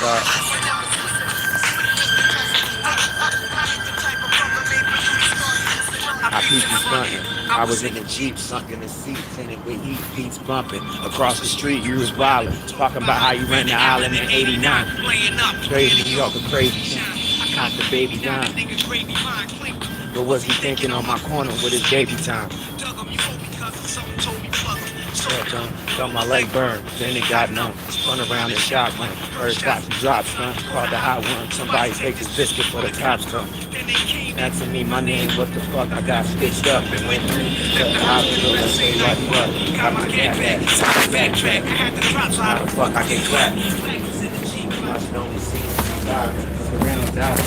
I peeped you stunting. I was in the Jeep, sunk in the seat, tinted with heat, beats bumping. Across the street, you was wildin', talking about how you ran the island in '89. Crazy New York, a crazy town. I caught the baby down. What was he thinking on my corner with his baby time? Felt my leg burn, then it got numb. Spun around the shotgun, heard shots and drops, son. Called the hot one, somebody take this biscuit for the cops come. Asking me my name, what the fuck, I got stitched up and went through the hospital and say what, got my cat back, backtrack, how the fuck I get clapped. I should only see surrounded out.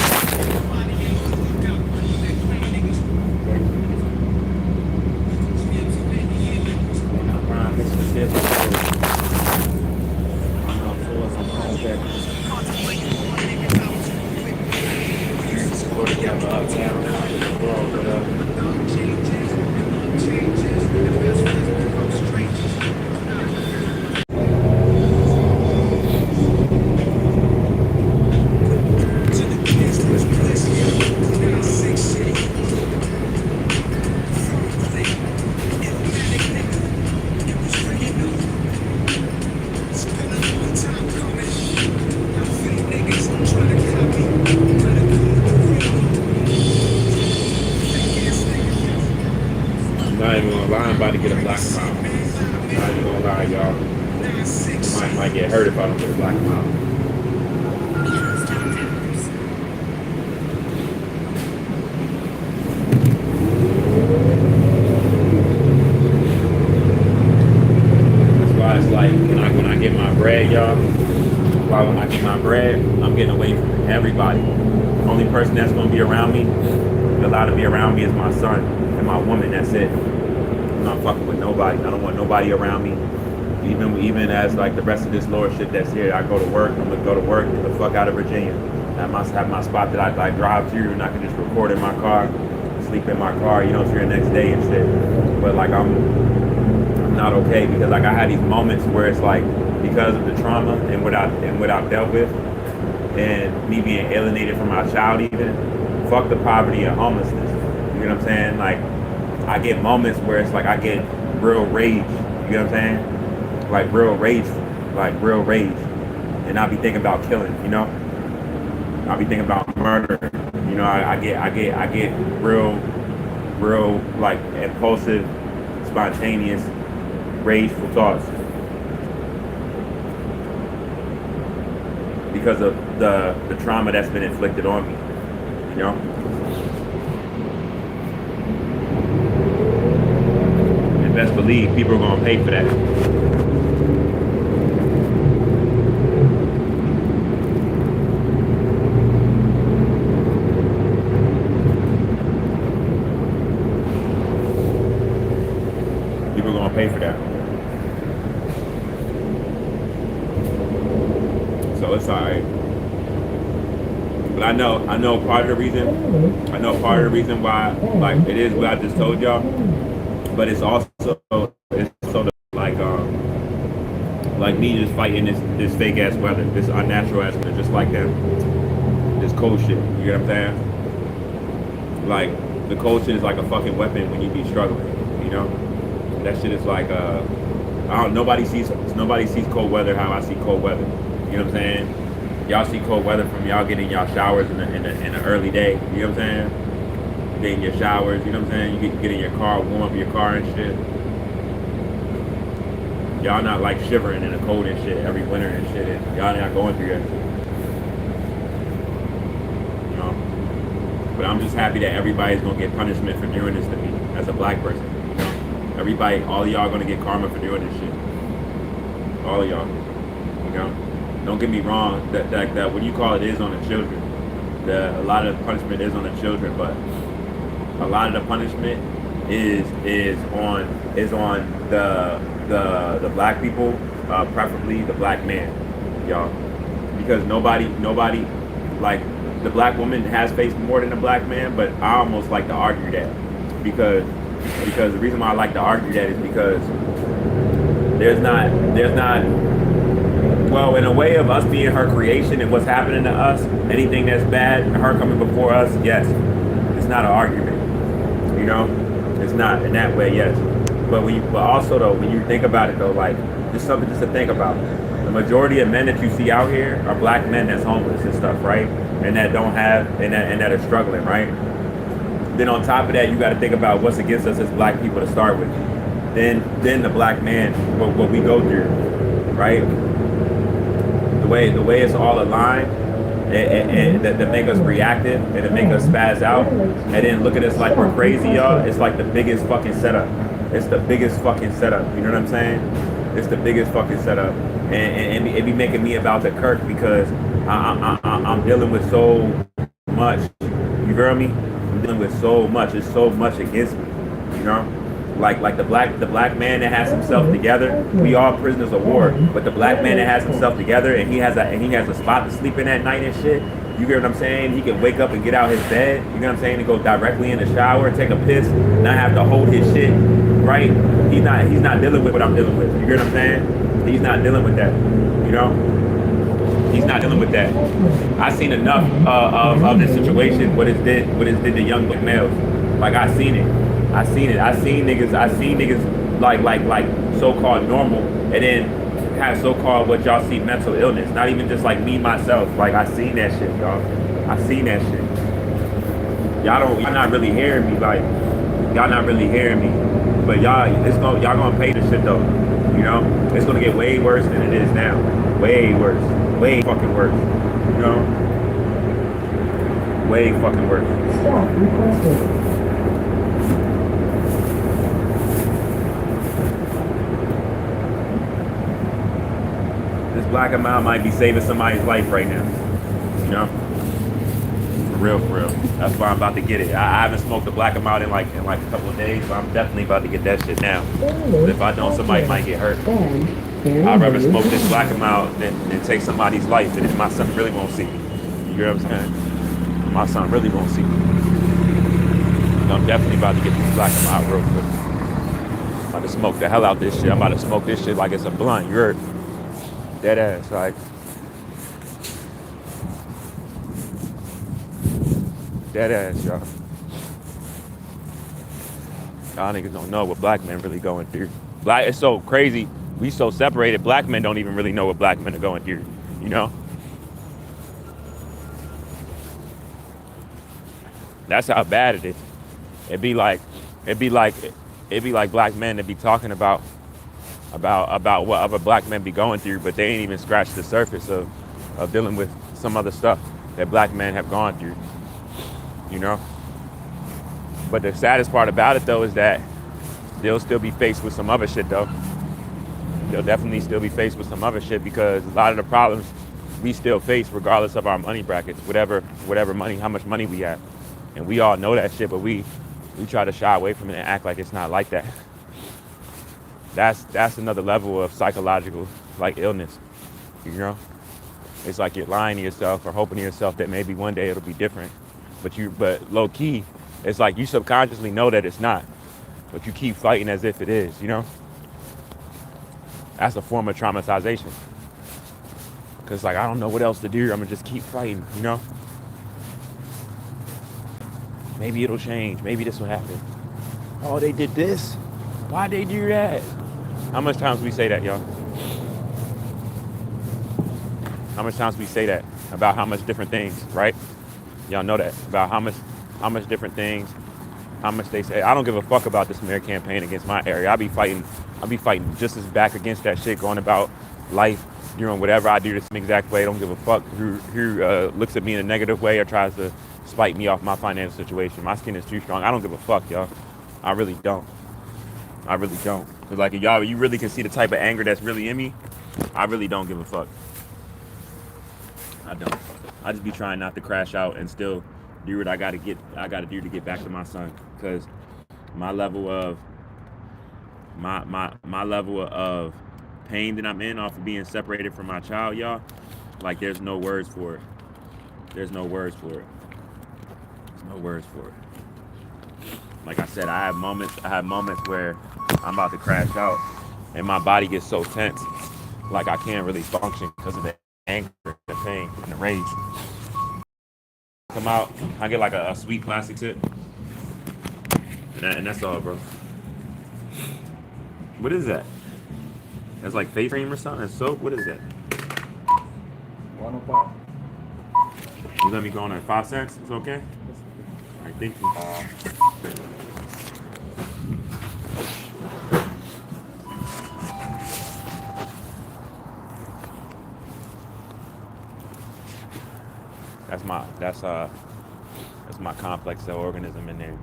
I'm about to get a black mouth. Not even gonna lie, y'all. Might get hurt if I don't get a black mouth. That's why it's like when I get my bread, y'all. Why when I get my bread, I'm getting away from everybody. The only person that's gonna be around me, allowed to be around me, is my son and my woman. That's it. I'm not fucking with nobody. I don't want nobody around me. Even as like the rest of this lower shit that's here, I go to work. I'm gonna go to work, get the fuck out of Virginia. I must have my spot that I drive to, and I can just record in my car, sleep in my car, you know, for your next day and shit. But like I'm not okay, because like I had these moments where it's like, because of the trauma and what I've dealt with, and me being alienated from my child, even fuck the poverty and homelessness. You know what I'm saying? Like, I get moments where it's like I get real rage, you know what I'm saying? Like real rage, and I'll be thinking about killing, you know? I'll be thinking about murder, you know? I get real like impulsive, spontaneous, rageful thoughts because of the trauma that's been inflicted on me, you know? Best believe people are gonna pay for that. People are gonna pay for that. So it's alright. But I know part of the reason why, like, it is what I just told y'all. But it's also like me just fighting this fake ass weather, this unnatural ass weather, just like that, this cold shit. You get what I'm saying? Like, the cold shit is like a fucking weapon when you be struggling. You know, that shit is like nobody sees cold weather how I see cold weather. You know what I'm saying? Y'all see cold weather from y'all getting y'all showers in the early day. You know what I'm saying? Getting your showers, you know what I'm saying? You get in your car, warm up your car and shit. Y'all not like shivering in the cold and shit every winter and shit. And y'all not going through that shit. You know? But I'm just happy that everybody's gonna get punishment for doing this to me as a black person. You know? Everybody, all of y'all gonna get karma for doing this shit. All of y'all. You know? Don't get me wrong, that what you call it is on the children. A lot of the punishment is on the children, but a lot of the punishment is on the black people, preferably the black man, y'all, because nobody like, the black woman has faced more than the black man. But I almost like to argue that, because the reason why I like to argue that is because there's not Well, in a way of us being her creation and what's happening to us, anything that's bad, her coming before us, yes, it's not an argument. You know, it's not in that way, yes. But also though, when you think about it though, like just something just to think about. The majority of men that you see out here are black men that's homeless and stuff, right? And that don't have and that are struggling, right? Then on top of that, you got to think about what's against us as black people to start with. Then the black man, what we go through, right? The way it's all aligned, and that make us reactive and to make us spaz out, and then look at us like we're crazy, y'all. It's like the biggest fucking setup. It's the biggest fucking setup. You know what I'm saying? It's the biggest fucking setup, and it be making me about the Kirk because I'm dealing with so much. You feel me? I'm dealing with so much. It's so much against me. You know? Like the black man that has himself together, we all prisoners of war. But the black man that has himself together and he has a spot to sleep in at night and shit. You get what I'm saying? He can wake up and get out his bed. You know what I'm saying? And go directly in the shower, take a piss, not have to hold his shit. Right? He's not dealing with what I'm dealing with. You get what I'm saying? He's not dealing with that. You know? He's not dealing with that. I seen enough of this situation. What it did to young black males. Like I seen it. I seen niggas like so-called normal and then have so-called what y'all see mental illness. Not even just like me myself. Like I seen that shit, y'all. I seen that shit. Y'all not really hearing me. Like y'all not really hearing me. But y'all gonna pay this shit though. You know? It's gonna get way worse than it is now. Way worse. Way fucking worse. You know? Way fucking worse. Stop requested. This black amount might be saving somebody's life right now. You know? For real. That's why I'm about to get it. I haven't smoked a black amount in like a couple of days, but I'm definitely about to get that shit now. But if I don't, somebody might get hurt. I'd rather smoke this black amount than take somebody's life, and then my son really won't see me. You hear what I'm saying? My son really won't see me. So I'm definitely about to get this black amount real quick. I'm about to smoke the hell out this shit. I'm about to smoke this shit like it's a blunt. You heard? Dead ass, like dead ass, y'all. Y'all niggas don't know what black men really going through. It's so crazy. We so separated. Black men don't even really know what black men are going through. You know? That's how bad it is. It'd be like black men that be talking about what other black men be going through, but they ain't even scratched the surface of dealing with some other stuff that black men have gone through, you know? But the saddest part about it, though, is that they'll still be faced with some other shit, though. They'll definitely still be faced with some other shit because a lot of the problems we still face regardless of our money brackets, whatever money, how much money we have. And we all know that shit, but we try to shy away from it and act like it's not like that. That's another level of psychological like illness, you know? It's like you're lying to yourself or hoping to yourself that maybe one day it'll be different. But low key, it's like you subconsciously know that it's not, but you keep fighting as if it is, you know? That's a form of traumatization. Cause like, I don't know what else to do. I'm gonna just keep fighting, you know? Maybe it'll change. Maybe this will happen. Oh, they did this? Why'd they do that? How much times we say that, y'all? How much times we say that about how much different things, right? Y'all know that about how much different things, how much they say. I don't give a fuck about this smear campaign against my area. I'll be fighting just as back against that shit, going about life, doing whatever I do the same exact way. I don't give a fuck who looks at me in a negative way or tries to spite me off my financial situation. My skin is too strong. I don't give a fuck, y'all. I really don't. Cause like y'all, you really can see the type of anger that's really in me. I really don't give a fuck. I don't. I just be trying not to crash out and still do what I gotta do to get back to my son. Cause my level of pain that I'm in off of being separated from my child, y'all, like there's no words for it. Like I said, I have moments where I'm about to crash out and my body gets so tense Like I can't really function because of the anger, the pain, and the rage. Come out, I get like a sweet plastic tip, and that's all, bro. What is that? That's like face cream or something. It's soap. What is that? 105. You let me go on at 5 cents. It's okay. All right, thank you. That's my complex cell organism in there.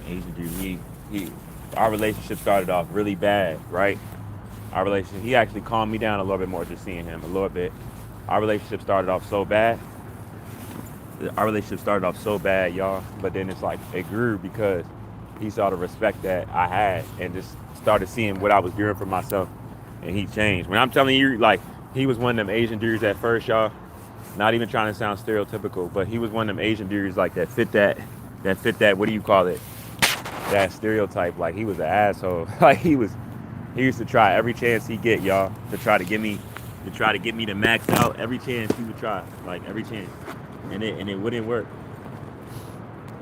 Asian dude, he our relationship started off really bad, right? Our relationship, he actually calmed me down a little bit more just seeing him a little bit. Our relationship started off so bad. Our relationship started off so bad, y'all. But then it's like it grew because he saw the respect that I had and just started seeing what I was doing for myself, and he changed. When I'm telling you, like he was one of them Asian dudes at first, y'all. Not even trying to sound stereotypical, but he was one of them Asian dudes like that fit that what do you call it? That stereotype. Like he was an asshole. Like he used to try every chance he get, y'all, to try to get me to max out every chance he would try. Like every chance. And it wouldn't work.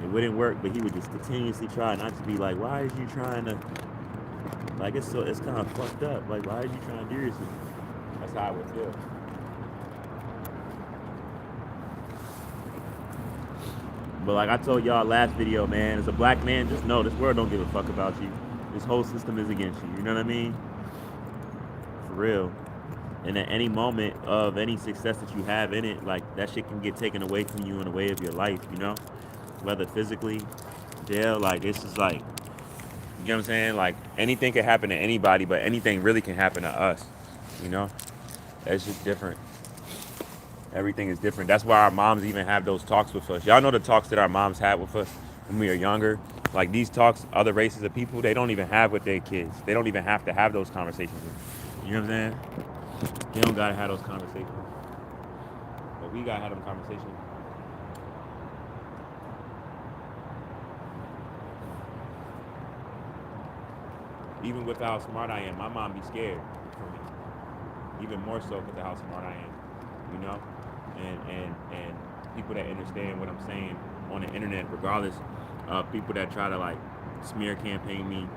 It wouldn't work, but he would just continuously try not to be like, why is you trying to like it's kind of fucked up. Like why are you trying to do this? That's how I would feel. But like I told y'all last video, man, as a black man, just know this world don't give a fuck about you. This whole system is against you. You know what I mean? For real. And at any moment of any success that you have in it, like that shit can get taken away from you in a way of your life, you know? Whether physically, jail, like it's just like, you know what I'm saying? Like anything can happen to anybody, but anything really can happen to us, you know? That's just different. Everything is different. That's why our moms even have those talks with us. Y'all know the talks that our moms had with us when we were younger. Like these talks, other races of people, they don't even have with their kids. They don't even have to have those conversations. You know what I'm saying? They don't gotta have those conversations. But we gotta have them conversations. Even with how smart I am, my mom be scared for me. Even more so because of how smart I am. You know? And people that understand what I'm saying on the internet, regardless of people that try to like smear campaign me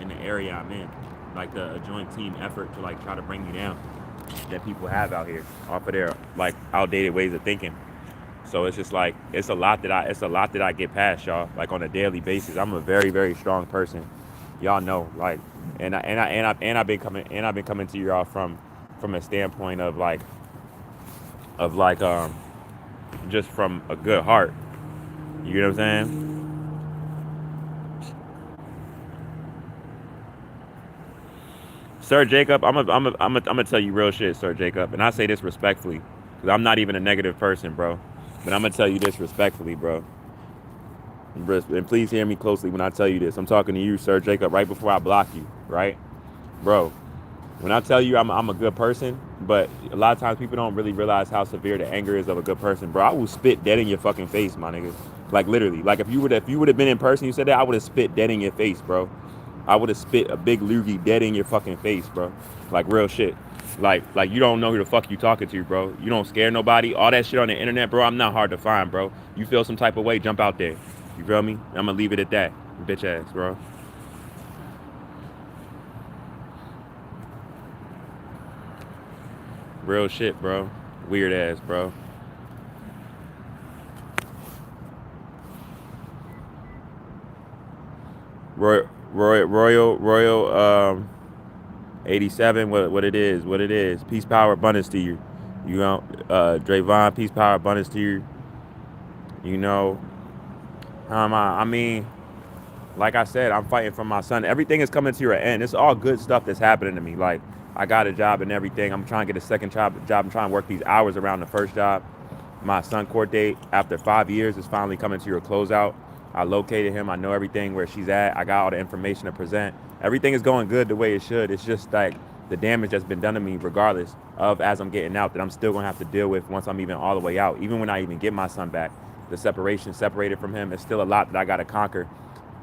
in the area I'm in, like a joint team effort to like try to bring me down that people have out here off of their like outdated ways of thinking. So it's just like it's a lot that I get past, y'all, like on a daily basis. I'm a very, very strong person. Y'all know, like, and I've been coming to y'all from a standpoint of like just from a good heart. You know what I'm saying? Sir Jacob, I'm gonna tell you real shit, Sir Jacob, and I say this respectfully, because I'm not even a negative person, bro. But I'm gonna tell you this respectfully, bro. And please hear me closely when I tell you this. I'm talking to you, Sir Jacob, right before I block you, right, bro? When I tell you I'm a good person, but a lot of times people don't really realize how severe the anger is of a good person, bro. I will spit dead in your fucking face, my nigga. Like literally. Like if you would have been in person, you said that, I would have spit dead in your face, bro. I would have spit a big loogie dead in your fucking face, bro. Like real shit. Like you don't know who the fuck you talking to, bro. You don't scare nobody. All that shit on the internet, bro. I'm not hard to find, bro. You feel some type of way, jump out there. You feel me? I'm gonna leave it at that, bitch ass, bro. Real shit, bro. Weird ass, bro. Royal 87, what it is. Peace, power, abundance to you. You know, Drayvon, peace, power, abundance to you. You know, I mean, like I said, I'm fighting for my son. Everything is coming to your end. It's all good stuff that's happening to me. Like, I got a job and everything. I'm trying to get a second job. I'm trying to work these hours around the first job. My son court date after 5 years is finally coming to your closeout. I located him. I know everything where she's at. I got all the information to present. Everything is going good the way it should. It's just like the damage that's been done to me, regardless of as I'm getting out, that I'm still gonna have to deal with once I'm even all the way out. Even when I even get my son back, the separation, separated from him, is still a lot that I gotta conquer,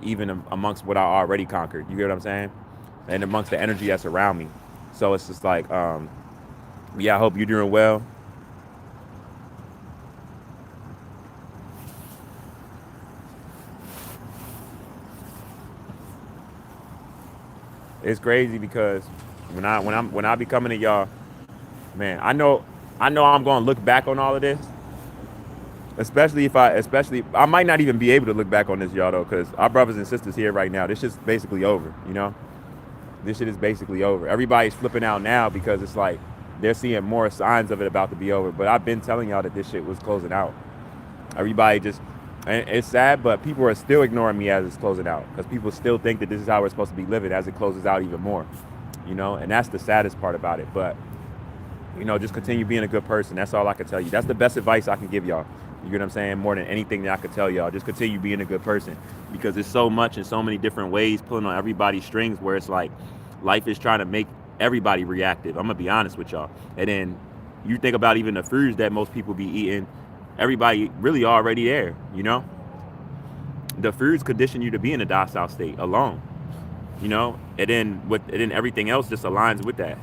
even amongst what I already conquered. You get what I'm saying? And amongst the energy that's around me. So it's just like, yeah, I hope you're doing well. It's crazy because when I be coming to y'all, man, I know I'm gonna look back on all of this, especially I might not even be able to look back on this, y'all, though, because our brothers and sisters here right now, this shit's basically over, you know. This shit is basically over. Everybody's flipping out now because it's like they're seeing more signs of it about to be over. But I've been telling y'all that this shit was closing out. Everybody just, and it's sad, but people are still ignoring me as it's closing out because people still think that this is how we're supposed to be living as it closes out even more, you know. And that's the saddest part about it. But just continue being a good person. That's all I can tell you. That's the best advice I can give y'all. You get what I'm saying? More than anything that I could tell y'all, just continue being a good person because there's so much in so many different ways pulling on everybody's strings where it's like life is trying to make everybody reactive. I'm gonna be honest with y'all. And then you think about even the foods that most people be eating, everybody really already there. The foods condition you to be in a docile state alone. And then everything else just aligns with that.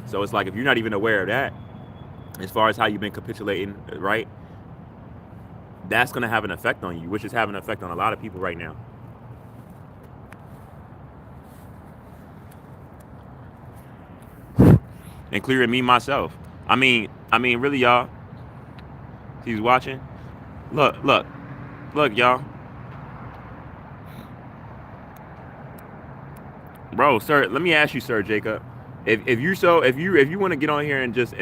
So it's like if you're not even aware of that, as far as how you've been capitulating, right? That's gonna have an effect on you, which is having an effect on a lot of people right now. Including me myself. Really, y'all. He's watching. Look, y'all. Bro, sir, let me ask you, Sir Jacob. If you want to get on here and just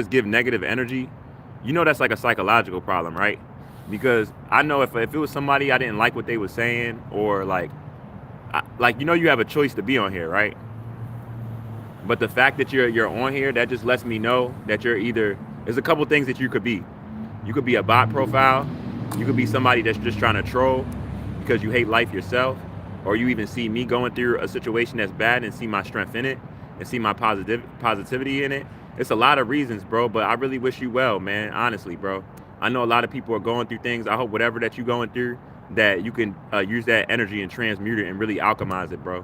give negative energy, that's like a psychological problem, right? Because I know if it was somebody I didn't like what they were saying, or you have a choice to be on here, right? But the fact that you're on here, that just lets me know that you're either, there's a couple things that you could be. You could be a bot profile. You could be somebody that's just trying to troll because you hate life yourself, or you even see me going through a situation that's bad and see my strength in it and see my positivity in it. It's a lot of reasons, bro, but I really wish you well, man. Honestly, bro. I know a lot of people are going through things. I hope whatever that you're going through, that you can use that energy and transmute it and really alchemize it, bro.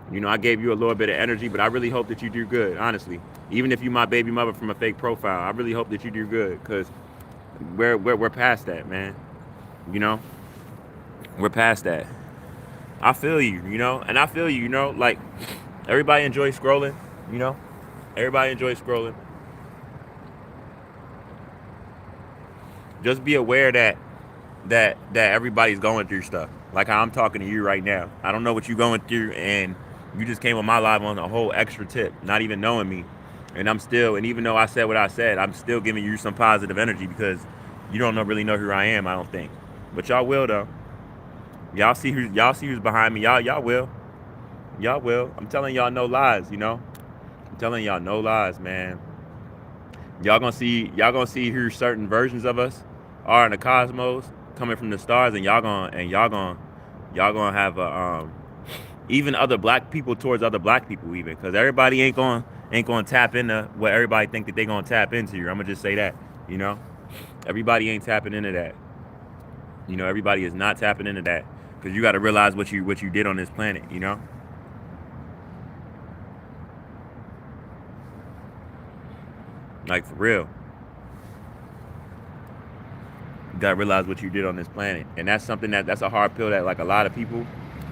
I gave you a little bit of energy, but I really hope that you do good, honestly. Even if you my baby mother from a fake profile, I really hope that you do good, because we're past that, man. You know? We're past that. I feel you, and I feel you, like everybody enjoys scrolling, Everybody enjoys scrolling. Just be aware that everybody's going through stuff. Like how I'm talking to you right now. I don't know what you're going through, and you just came on my live on a whole extra tip, not even knowing me. And even though I said what I said, I'm still giving you some positive energy because you don't really know who I am, I don't think. But y'all will though. Y'all see who's behind me. Y'all will. Y'all will. I'm telling y'all no lies, I'm telling y'all no lies, man. Y'all gonna see who certain versions of us are in the cosmos coming from the stars, and y'all gonna have even other black people towards other black people, even, because everybody ain't gonna tap into what everybody think that they gonna tap into. I'm gonna just say that, everybody ain't tapping into that. Everybody is not tapping into that, because you got to realize what you did on this planet. Like, for real. You gotta realize what you did on this planet, and that's something that's a hard pill that, like, a lot of people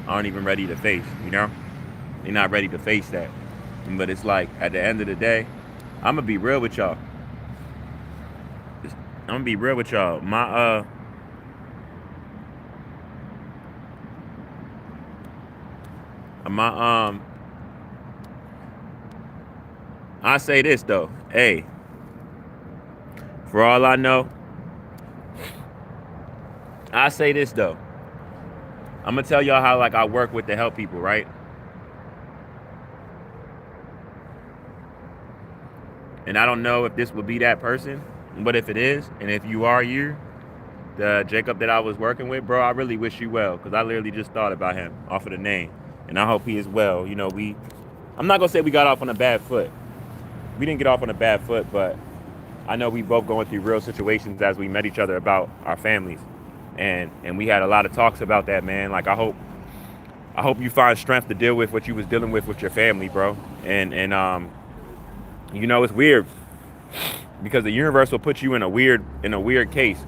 aren't even ready to face. They're not ready to face that. But it's like, at the end of the day, I'm gonna be real with y'all. My I say this though. Hey, for all I know, I say this though. I'm gonna tell y'all how, like, I work with to help people, right? And I don't know if this would be that person, but if it is, and if you are the Jacob that I was working with, bro, I really wish you well, because I literally just thought about him off of the name, and I hope he is well. I'm not gonna say we got off on a bad foot. We didn't get off on a bad foot, but I know we both going through real situations as we met each other about our families, and we had a lot of talks about that, man. Like, I hope I hope you find strength to deal with what you was dealing with your family, bro. And you know, it's weird because the universe will put you in a weird case.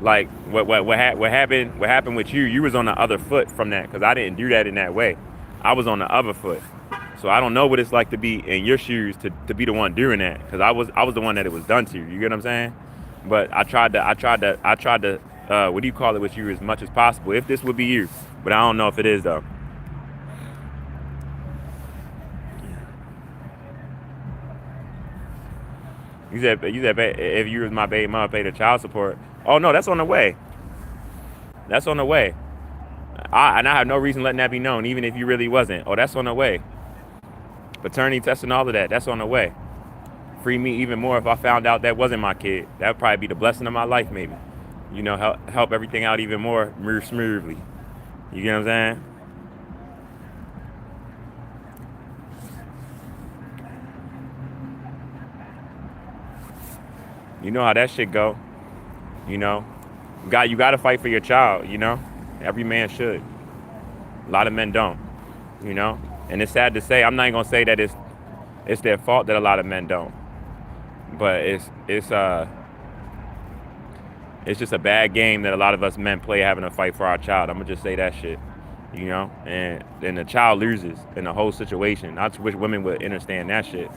Like what happened with you? You was on the other foot from that because I didn't do that in that way. I was on the other foot. So I don't know what it's like to be in your shoes to be the one doing that because I was the one that it was done to. You get what I'm saying? But I tried to what do you call it with you as much as possible if this would be you. But I don't know if it is though. You said if you was my baby mama, pay the child support. Oh no, that's on the way. That's on the way. And I have no reason letting that be known, even if you really wasn't. Oh, that's on the way. Paternity test and all of that. That's on the way. Free me even more if I found out that wasn't my kid. That would probably be the blessing of my life, maybe. You know, help everything out even more smoothly. You get what I'm saying? You know how that shit go. You know, you got to fight for your child. You know, every man should. A lot of men don't. You know, and it's sad to say. I'm not even gonna say that it's their fault that a lot of men don't. But it's just a bad game that a lot of us men play having to fight for our child. I'm gonna just say that shit, you know. And then the child loses in the whole situation. I just wish women would understand that shit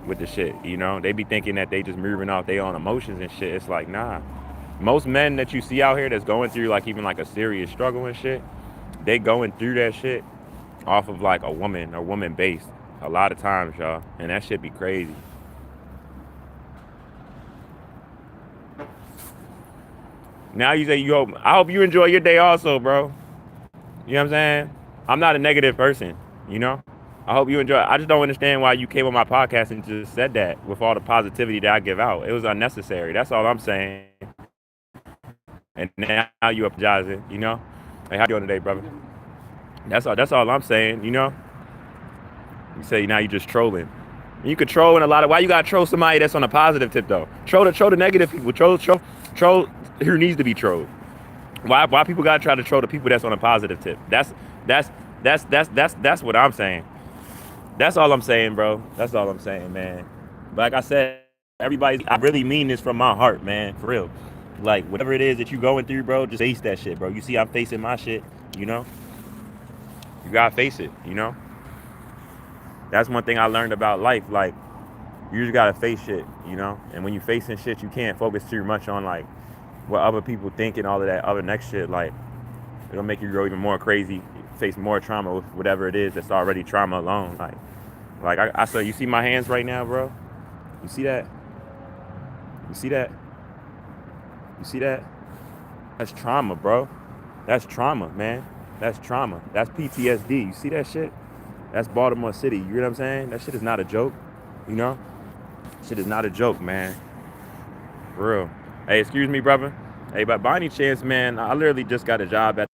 with the shit, you know. They be thinking that they just moving off their own emotions and shit. It's like nah. Most men that you see out here that's going through like even like a serious struggle and shit, they going through that shit off of like a woman based. A lot of times, y'all, and that shit be crazy. Now you say you hope. I hope you enjoy your day also, bro. You know what I'm saying? I'm not a negative person, you know? I hope you enjoy it. I just don't understand why you came on my podcast and just said that with all the positivity that I give out. It was unnecessary. That's all I'm saying. And now you apologizing, you know? Hey, how you doing today, brother? That's all I'm saying, you know? You say now you just trolling. You could troll in a lot of why you gotta troll somebody that's on a positive tip though. Troll the negative people. Troll who needs to be trolled. Why people gotta try to troll the people that's on a positive tip? That's that's what I'm saying. That's all I'm saying, bro. That's all I'm saying, man. But like I said, everybody, I really mean this from my heart, man. For real. Like whatever it is that you going through, bro, just face that shit, bro. You see, I'm facing my shit. You know, you gotta face it. You know, that's one thing I learned about life. Like you just gotta face shit. You know, and when you facing shit, you can't focus too much on like what other people think and all of that other next shit. Like it'll make you grow even more crazy, face more trauma with whatever it is that's already trauma alone. Like I said, you see my hands right now, bro? You see that? You see that? You see that? That's trauma, bro. That's trauma, man. That's trauma. That's PTSD. You see that shit? That's Baltimore City. You know what I'm saying? That shit is not a joke. You know? Shit is not a joke, man. For real. Hey, excuse me, brother. Hey, but by any chance, man, I literally just got a job at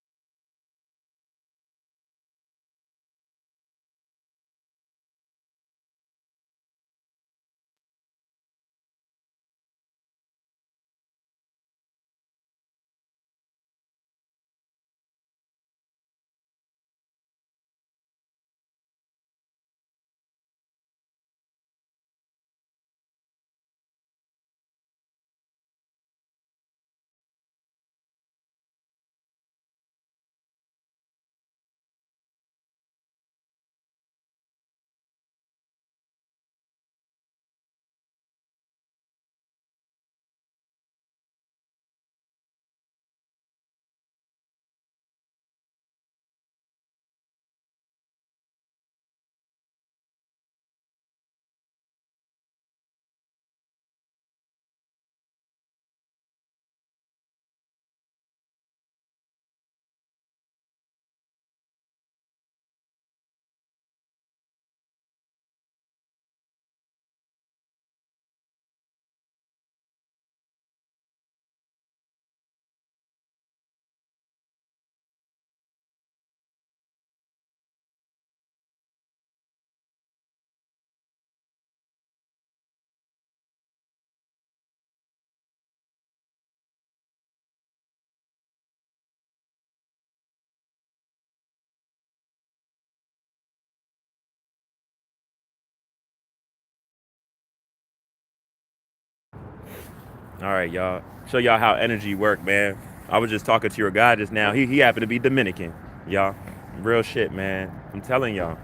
All right, y'all. Show y'all how energy work, man. I was just talking to your guy just now. He happened to be Dominican, y'all. Real shit, man. I'm telling y'all,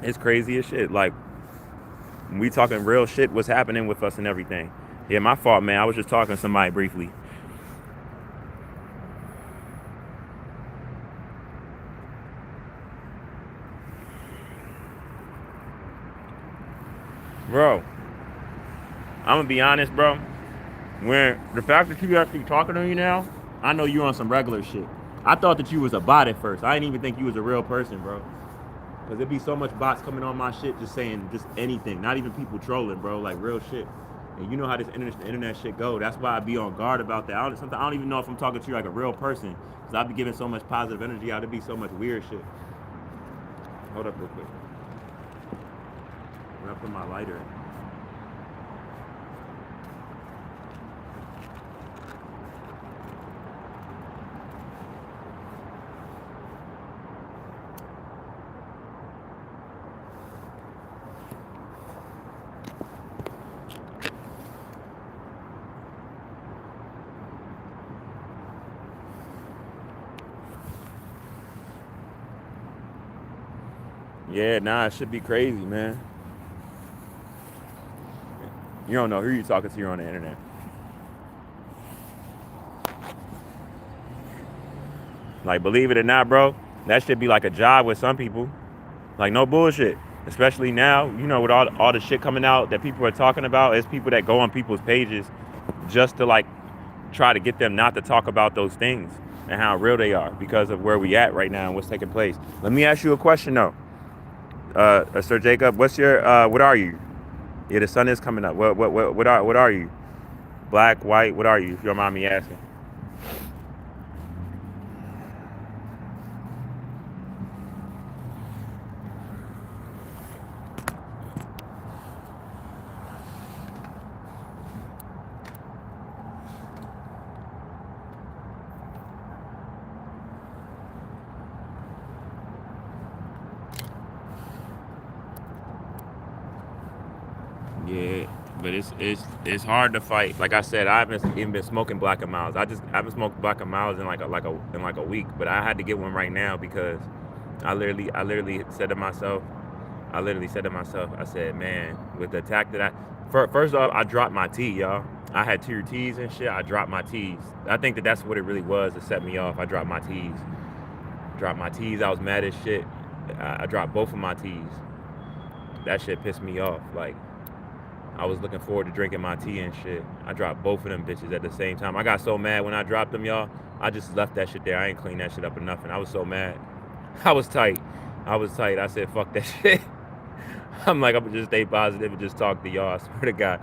it's crazy as shit. Like we talking real shit. What's happening with us and everything. Yeah, my fault, man. I was just talking to somebody briefly. Bro, I'm gonna be honest, bro. When the fact that you actually talking to me now, I know you on some regular shit. I thought that you was a bot at first. I didn't even think you was a real person, bro. Cause there'd be so much bots coming on my shit, just saying just anything. Not even people trolling, bro. Like real shit. And you know how this internet shit go. That's why I be on guard about that. Sometimes I don't even know if I'm talking to you like a real person, cause I be giving so much positive energy out. It'd be so much weird shit. Hold up real quick. I'm gonna put my lighter in. Yeah, nah, it should be crazy, man. You don't know who you talking to on the internet. Like, believe it or not, bro, that should be like a job with some people. Like, no bullshit. Especially now, you know, with all the shit coming out that people are talking about, it's people that go on people's pages just to like try to get them not to talk about those things and how real they are because of where we at right now and what's taking place. Let me ask you a question though, Sir Jacob. What's your what are you? Yeah, the sun is coming up. What are you? Black, white? What are you? If you don't mind me asking. Yeah, but it's hard to fight. Like I said, I haven't even been smoking Black and Miles. I haven't smoked Black and Miles in like a week. But I had to get one right now because I literally said to myself, I said, man, with the attack that first off, I dropped my tea, y'all. I had two teas and shit. I dropped my teas. I think that that's what it really was that set me off. I dropped my teas. Dropped my teas. I was mad as shit. I dropped both of my teas. That shit pissed me off. Like I was looking forward to drinking my tea and shit. I dropped both of them bitches at the same time. I got so mad when I dropped them, y'all. I just left that shit there. I ain't cleaned that shit up or nothing. I was so mad. I was tight. I said, fuck that shit. I'm like, I'm gonna just stay positive and just talk to y'all. I swear to God,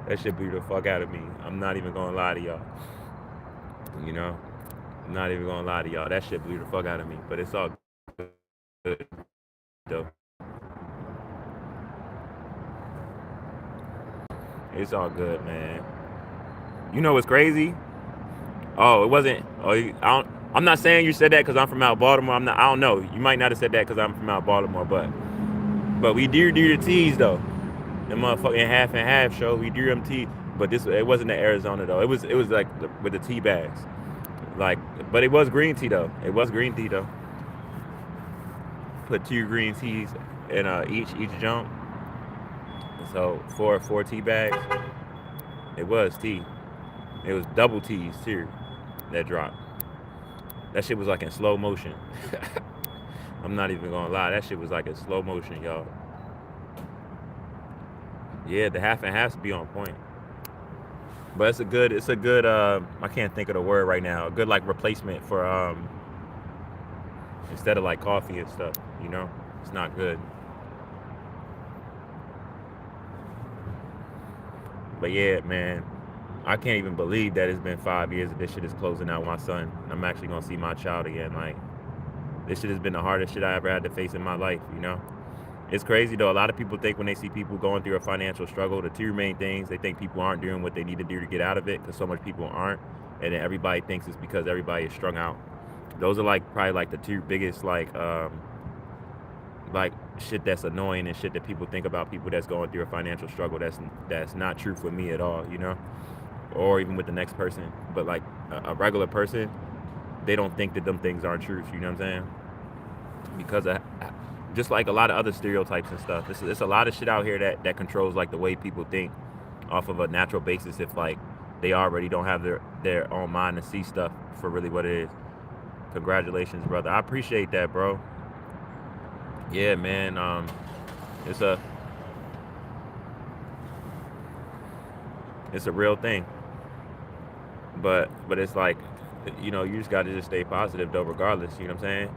that shit blew the fuck out of me. I'm not even gonna lie to y'all. You know, I'm not even gonna lie to y'all. That shit blew the fuck out of me. But it's all good, though. It's all good, man. You know what's crazy? Oh, it wasn't. Oh, I don't. I'm not saying you said that because I'm from out Baltimore. I'm not. I don't know. You might not have said that because I'm from out Baltimore, but we do the teas though. The motherfucking half and half show. We do them tea, but this it wasn't in Arizona though. It was like with the tea bags, like. But it was green tea though. It was green tea though. Put two green teas in each jump. So four tea bags. It was tea. It was double teas too. That dropped. That shit was like in slow motion. I'm not even gonna lie. That shit was like in slow motion, y'all. Yeah, the half and halves be on point. But it's a good I can't think of the word right now. A good like replacement for instead of like coffee and stuff, you know? It's not good. But yeah, man. I can't even believe that it's been 5 years that this shit is closing out with my son. I'm actually gonna see my child again. Like this shit has been the hardest shit I ever had to face in my life, you know? It's crazy though. A lot of people think when they see people going through a financial struggle, the two main things, they think people aren't doing what they need to do to get out of it because so much people aren't. And then everybody thinks it's because everybody is strung out. Those are like probably like the two biggest like shit that's annoying and shit that people think about people that's going through a financial struggle that's not true for me at all, you know? or even with the next person. But like a regular person, they don't think that them things aren't truth. You know what I'm saying? Because just like a lot of other stereotypes and stuff, it's a lot of shit out here that controls like the way people think off of a natural basis. If like they already don't have their own mind to see stuff for really what it is. Congratulations, brother. I appreciate that, bro. Yeah, man. It's a it's a real thing. But it's like, you know, you just got to just stay positive though, regardless. You know what I'm saying?